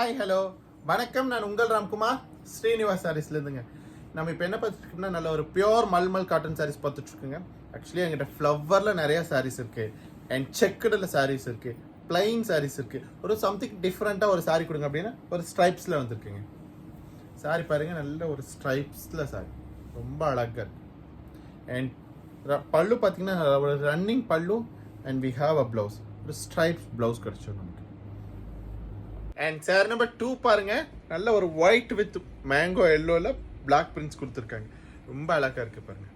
Hi hello வணக்கம். நான் உங்கள் ராம்குமார் ஸ்ரீனிவாஸ் சாரீஸ்லேருந்துங்க. நம்ம இப்போ என்ன பார்த்துருக்கோம்னா நல்ல ஒரு பியோர் மல்மல் காட்டன் சாரீஸ் பார்த்துட்ருக்குங்க. ஆக்சுவலி என்கிட்ட ஃப்ளவரில் நிறைய சாரீஸ் இருக்குது, அண்ட் செக்குடில் சாரீஸ் இருக்குது, பிளைன் சாரீஸ் இருக்குது. ஒரு சம்திங் டிஃப்ரெண்ட்டாக ஒரு சாரீ கொடுங்க அப்படின்னா ஒரு ஸ்ட்ரைப்ஸில் வந்துருக்குங்க. சாரீ பாருங்கள், நல்ல ஒரு ஸ்ட்ரைப்ஸில் சாரீ ரொம்ப அழகாக இருக்குது. அண்ட் பல்லு பார்த்தீங்கன்னா ஒரு running pallu, and we have a blouse, ஒரு ஸ்ட்ரைப்ஸ் ப்ளவுஸ் கிடச்சிடும் நமக்கு. அண்ட் சார் நம்பர் 2 பாருங்க, நல்ல ஒரு ஒயிட் வித் மேங்கோ எல்லோவில் பிளாக் பிரிண்ட்ஸ் கொடுத்துருக்காங்க. ரொம்ப அழகாக இருக்குது பாருங்க.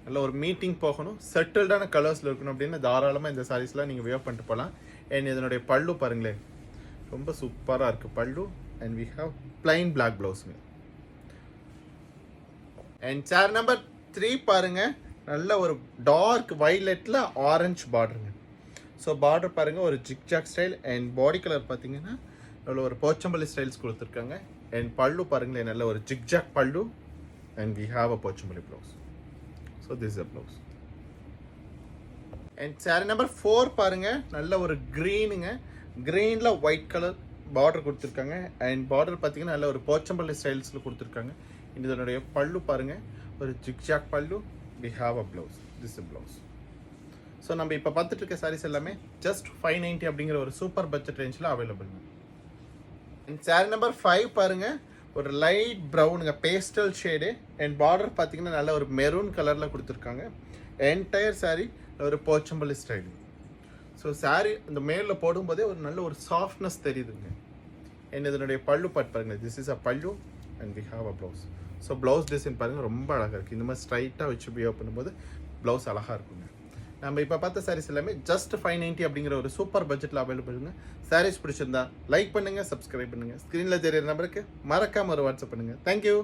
நல்ல ஒரு மீட்டிங் போகணும், செட்டில்டான கலர்ஸில் இருக்கணும் அப்படின்னு தாராளமாக இந்த சாரீஸ்லாம் நீங்கள் வியர் பண்ணிட்டு போகலாம். அண்ட் இதனுடைய பல்லு பாருங்களேன், ரொம்ப சூப்பராக இருக்குது pallu. And we have plain black ப்ளவுஸுங்க. அண்ட் சார் நம்பர் 3 பாருங்க, நல்ல ஒரு டார்க் வைலெட்டில் ஆரஞ்சு பார்டருங்க. ஸோ பார்டர் பாருங்கள், ஒரு zigzag style. And body colour பார்த்தீங்கன்னா நல்ல ஒரு போச்சம்பள்ளி ஸ்டைல்ஸ் கொடுத்துருக்காங்க. அண்ட் பல்லு பாருங்களேன், நல்ல ஒரு zigzag pallu. And we have a Pochampally blouse. So this is a blouse. And sorry number 4 பாருங்கள், நல்ல ஒரு க்ரீனுங்க. க்ரீனில் ஒயிட் கலர் பார்டர் கொடுத்துருக்காங்க. அண்ட் பார்டர் பார்த்தீங்கன்னா நல்ல ஒரு போச்சம்பள்ளி ஸ்டைல்ஸில் கொடுத்துருக்காங்க. இதனுடைய பல்லு பாருங்கள், ஒரு zigzag pallu. We have a blouse. This is blouse. So நம்ம இப்போ பார்த்துட்டு இருக்க சாரீஸ் எல்லாமே ஜஸ்ட் 590 அப்படிங்கிற ஒரு சூப்பர் பட்ஜெட் ரேஞ்சில் அவைலபிள். அண்ட் சாரி நம்பர் 5 பாருங்கள், ஒரு லைட் ப்ரௌனுங்க, பேஸ்டல் ஷேடு. அண்ட் பார்டர் பார்த்தீங்கன்னா நல்ல ஒரு மெரூன் கலரில் கொடுத்துருக்காங்க. என்டையர் சாரீ ஒரு போச்சம்பள்ளி ஸ்டைல். ஸோ சாரீ இந்த மேலில் போடும்போதே ஒரு நல்ல ஒரு சாஃப்ட்னஸ் தெரியுதுங்க. அண்ட் இதனுடைய பல்லு பார்ட் பாருங்கள், this is a pallu. And we have a blouse. So blouse design பாருங்கள், ரொம்ப அழகாக இருக்குது. இந்த மாதிரி ஸ்ட்ரைட்டாக வச்சு பிஹேவ் பண்ணும்போது ப்ளவுஸ் அழகாக இருக்குங்க. நம்ம இப்போ பார்த்த சாரீஸ் எல்லாமே ஜஸ்ட் 590 அப்படிங்கிற ஒரு சூப்பர் பட்ஜெட்டில் அவைலபிளுங்க. சாரீஸ் பிடிச்சிருந்தா லைக் பண்ணுங்கள், சப்ஸ்கிரைப் பண்ணுங்கள். ஸ்க்ரீனில் தெரியிற நம்பருக்கு மறக்காமல் ஒரு வாட்ஸ்அப் பண்ணுங்கள். தேங்க்யூ.